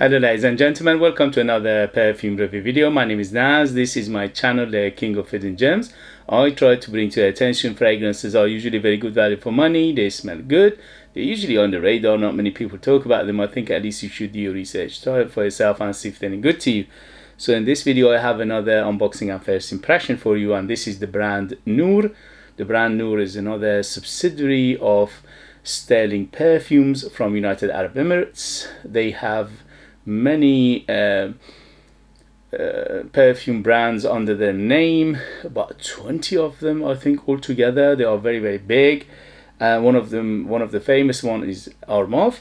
Hello ladies and gentlemen, welcome to another perfume review video. My name is Naz. This is my channel, the King of Hidden Gems. I try to bring to your attention fragrances are usually very good value for money. They smell good. They're usually on the radar. Not many people talk about them. I think at least you should do your research. Try it for yourself and see if they're any good to you. So in this video I have another unboxing and first impression for you, and this is the brand Noor. The brand Noor is another subsidiary of Sterling Perfumes from United Arab Emirates. They have many perfume brands under their name, about 20 of them I think altogether. They are very, very big. One of the famous one is Aromatic,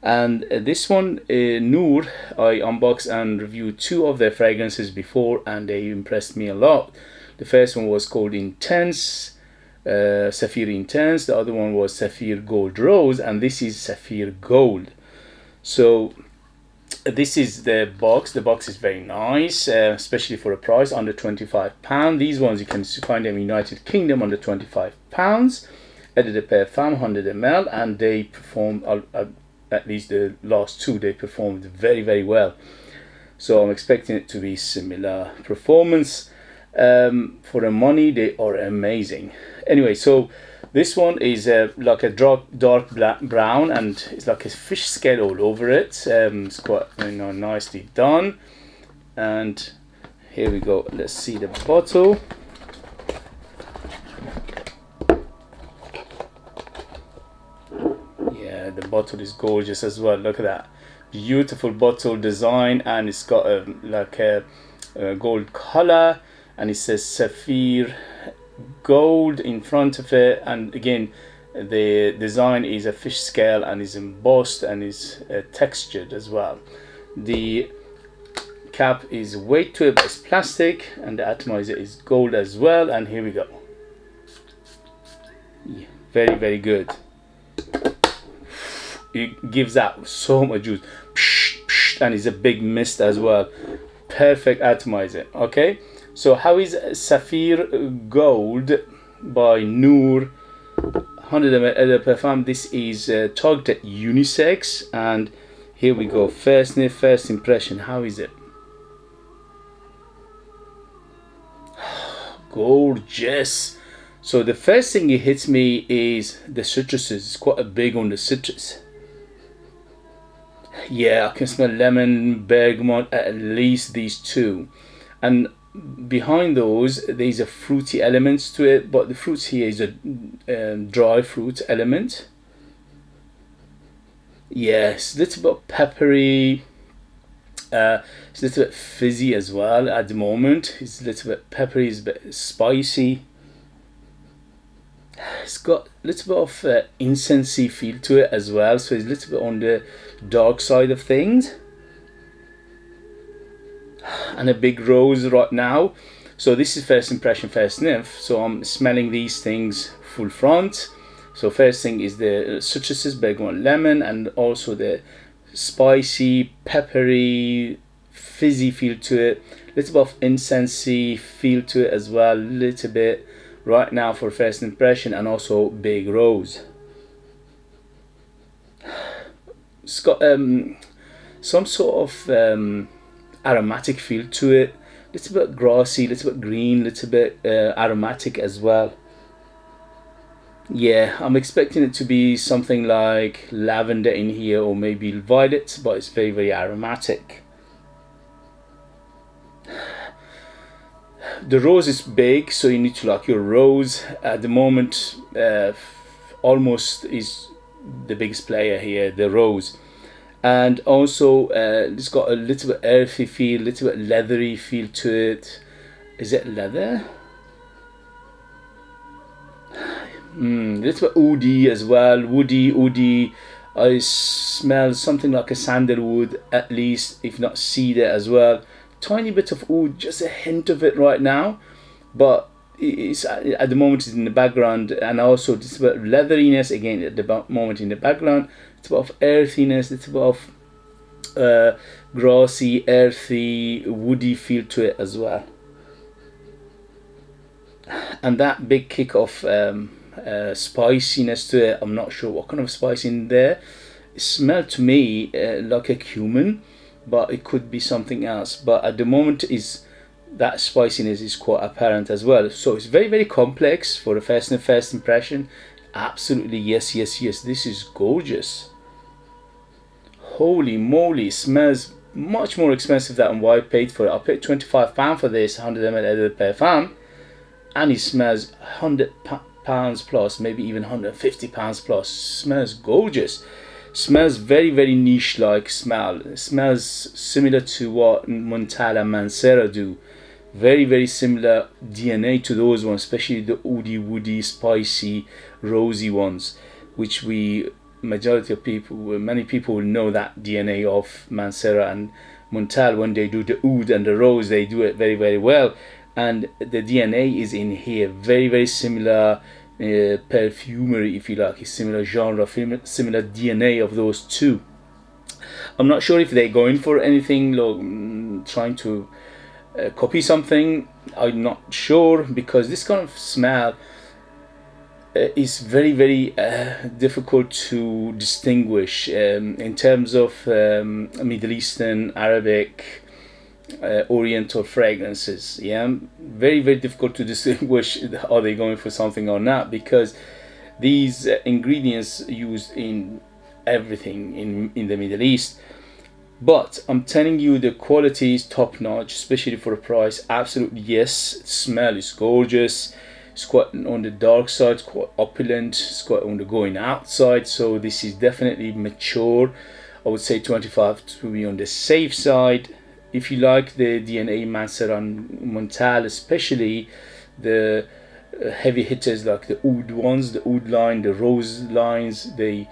and this one, Noor, I unboxed and reviewed two of their fragrances before and they impressed me a lot. The first one was called Incense, Sapphire Intense. The other one was Sapphire Gold Rose, and this is Sapphire Gold. So this is the box. The box is very nice, especially for a price under £25. These ones you can find them in United Kingdom under £25. Edited per femme, 100 ml, and they performed, at least the last two, they performed very, very well. So I'm expecting it to be similar performance. For the money, they are amazing. Anyway, so this one is like a dark black brown, and it's like a fish scale all over it. It's quite nicely done. And here we go. Let's see the bottle. Yeah, the bottle is gorgeous as well. Look at that beautiful bottle design, and it's got a gold color, and it says Sapphire Gold in front of it, and again the design is a fish scale and is embossed and is textured as well. The cap is weight to it, but it's plastic, and the atomizer is gold as well. And here we go. Yeah, very, very good. It gives out so much juice, and it's a big mist as well. Perfect atomizer. Okay, so how is Sapphire Gold by Noor 100 ml per femme? This is targeted unisex, and here we go. First sniff, first impression. How is it? Gorgeous. So the first thing it hits me is the citruses. It's quite big on the citrus. Yeah, I can smell lemon, bergamot, at least these two, and behind those there's a fruity elements to it, but the fruits here is a dry fruit element. Yes, a little bit peppery. It's a little bit fizzy as well at the moment. It's a little bit peppery, it's a bit spicy. It's got a little bit of incensey feel to it as well, so it's a little bit on the dark side of things. And a big rose right now. So this is first impression, first sniff. So I'm smelling these things full front. So first thing is the citruses, bergamot, lemon, and also the spicy, peppery, fizzy feel to it. Little bit of incensey feel to it as well, little bit right now for first impression, and also big rose. It's got some sort of aromatic feel to it, little bit grassy, little bit green, little bit aromatic as well. Yeah, I'm expecting it to be something like lavender in here, or maybe violet, but it's very, very aromatic. The rose is big, so you need to like your rose. At the moment, almost is the biggest player here, the rose. And also it's got a little bit earthy feel, little bit leathery feel to it. Is it leather? Little bit woody as well, woody. I smell something like a sandalwood, at least, if not cedar as well. Tiny bit of oud, just a hint of it right now, but it's at the moment it's in the background. And also this bit of leatheriness again at the moment in the background. It's a bit of earthiness, it's a bit of grassy, earthy, woody feel to it as well. And that big kick of spiciness to it. I'm not sure what kind of spice in there. It smelled to me like a cumin, but it could be something else. But at the moment, is that spiciness is quite apparent as well. So it's very, very complex for a first impression. Absolutely, yes, yes, yes. This is gorgeous. Holy moly, smells much more expensive than what I paid for it. I paid £25 for this 100 ml perfume, and it smells £100 plus, maybe even £150 plus. Smells gorgeous. Smells very, very niche like smell. It smells similar to what Montal and Mancera do. Very, very similar DNA to those ones, especially the oody, woody, spicy, rosy ones, which majority of people, many people will know that DNA of Mancera and Montal. When they do the oud and the rose, they do it very, very well. And the DNA is in here. Very, very similar perfumery, if you like. It's similar genre, similar DNA of those two. I'm not sure if they're going for anything, like, trying to copy something. I'm not sure, because this kind of smell is very, very difficult to distinguish in terms of Middle Eastern, Arabic, Oriental fragrances. Yeah, very, very difficult to distinguish are they going for something or not, because these ingredients used in everything in the Middle East. But I'm telling you, the quality is top notch, especially for a price. Absolutely, yes. The smell is gorgeous. It's quite on the dark side, quite opulent. It's quite on the going out side. So this is definitely mature. I would say 25 to be on the safe side. If you like the DNA Mancera and Montal, especially the heavy hitters like the oud ones, the oud line, the rose lines, the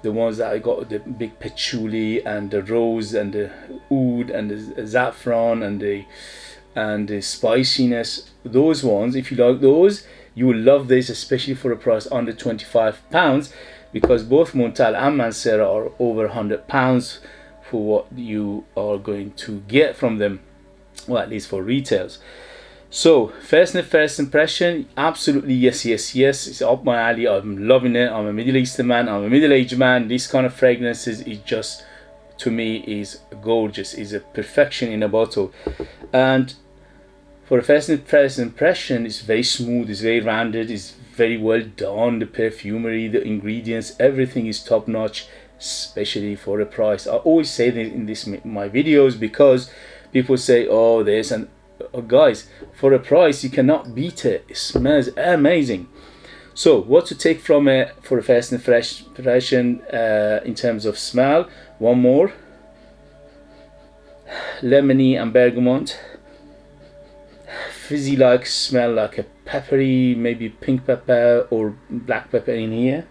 ones that I got, the big patchouli and the rose and the oud and the saffron and the spiciness, those ones, if you like those, you will love this, especially for a price under £25, because both Montal and Mancera are over £100 for what you are going to get from them, well, at least for retails. So first impression, absolutely yes, yes, yes. It's up my alley. I'm loving it. I'm a Middle Eastern man. I'm a middle-aged man. This kind of fragrances is just, to me, is gorgeous. Is a perfection in a bottle. And for a first impression, it's very smooth. It's very rounded. It's very well done. The perfumery, the ingredients, everything is top notch, especially for a price. I always say this in my videos, because people say, oh, there's an guys, for a price you cannot beat it. It smells amazing. So what to take from it for a first impression in terms of smell? One more, lemony and bergamot, fizzy like smell, like a peppery, maybe pink pepper or black pepper in here.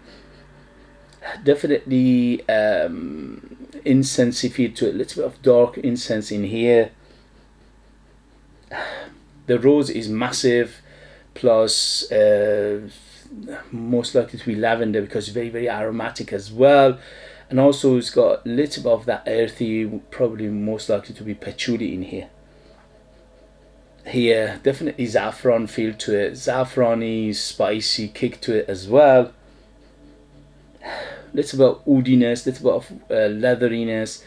Definitely incense, if you to a little bit of dark incense in here. The rose is massive, plus most likely to be lavender, because it's very, very aromatic as well. And also it's got a little bit of that earthy, probably most likely to be patchouli in here. Here, definitely saffron feel to it, saffrony, spicy kick to it as well. Little bit of woodiness, little bit of leatheriness,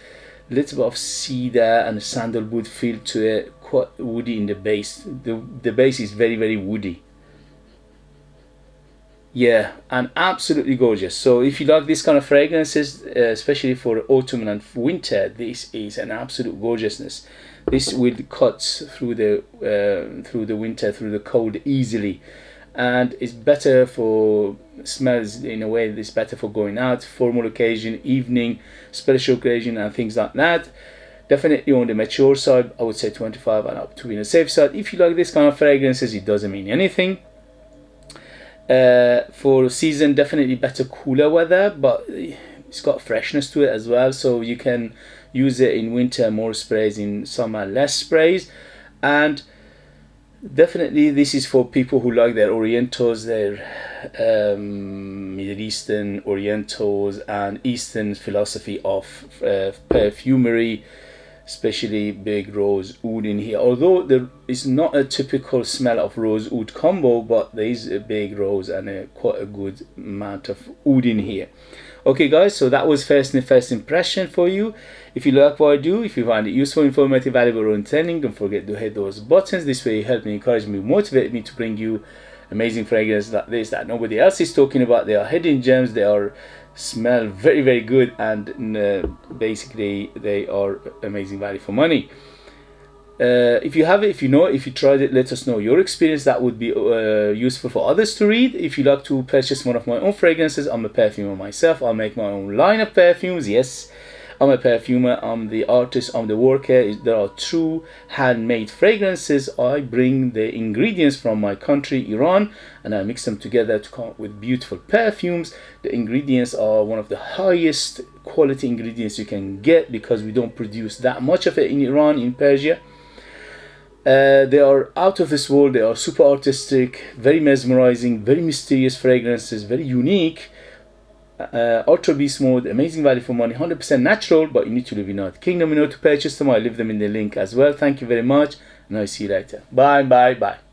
little bit of cedar and sandalwood feel to it. Quite woody in the base. The base is very, very woody. Yeah, and absolutely gorgeous. So if you like this kind of fragrances, especially for autumn and winter, this is an absolute gorgeousness. This will cut through the winter, through the cold easily, and it's better for smells in a way. It's better for going out, formal occasion, evening, special occasion, and things like that. Definitely on the mature side, I would say 25 and up to be on the safe side. If you like this kind of fragrances, it doesn't mean anything. For season, definitely better cooler weather, but it's got freshness to it as well. So you can use it in winter, more sprays, in summer, less sprays. And definitely this is for people who like their Orientals, their Middle Eastern Orientals and Eastern philosophy of perfumery, especially big rose oud in here. Although there is not a typical smell of rose oud combo, but there is a big rose and quite a good amount of oud in here. Okay guys, so that was first impression for you. If you like what I do, if you find it useful, informative, valuable, or entertaining, don't forget to hit those buttons. This way you help me, encourage me, motivate me to bring you amazing fragrances like this that nobody else is talking about. They are hidden gems. They are smell very, very good, and basically they are amazing value for money. If you have it, if you know it, if you tried it, let us know your experience. That would be useful for others to read. If you like to purchase one of my own fragrances, I'm a perfumer myself. I'll make my own line of perfumes. Yes, I'm a perfumer. I'm the artist. I'm the worker. There are true handmade fragrances. I bring the ingredients from my country, Iran, and I mix them together to come up with beautiful perfumes. The ingredients are one of the highest quality ingredients you can get because we don't produce that much of it in Iran, in Persia. They are out of this world. They are super artistic, very mesmerizing, very mysterious fragrances, very unique, ultra beast mode, amazing value for money, 100% natural, but you need to live in United Kingdom in order to purchase them. I leave them in the link as well. Thank you very much, and I'll see you later. Bye, bye, bye.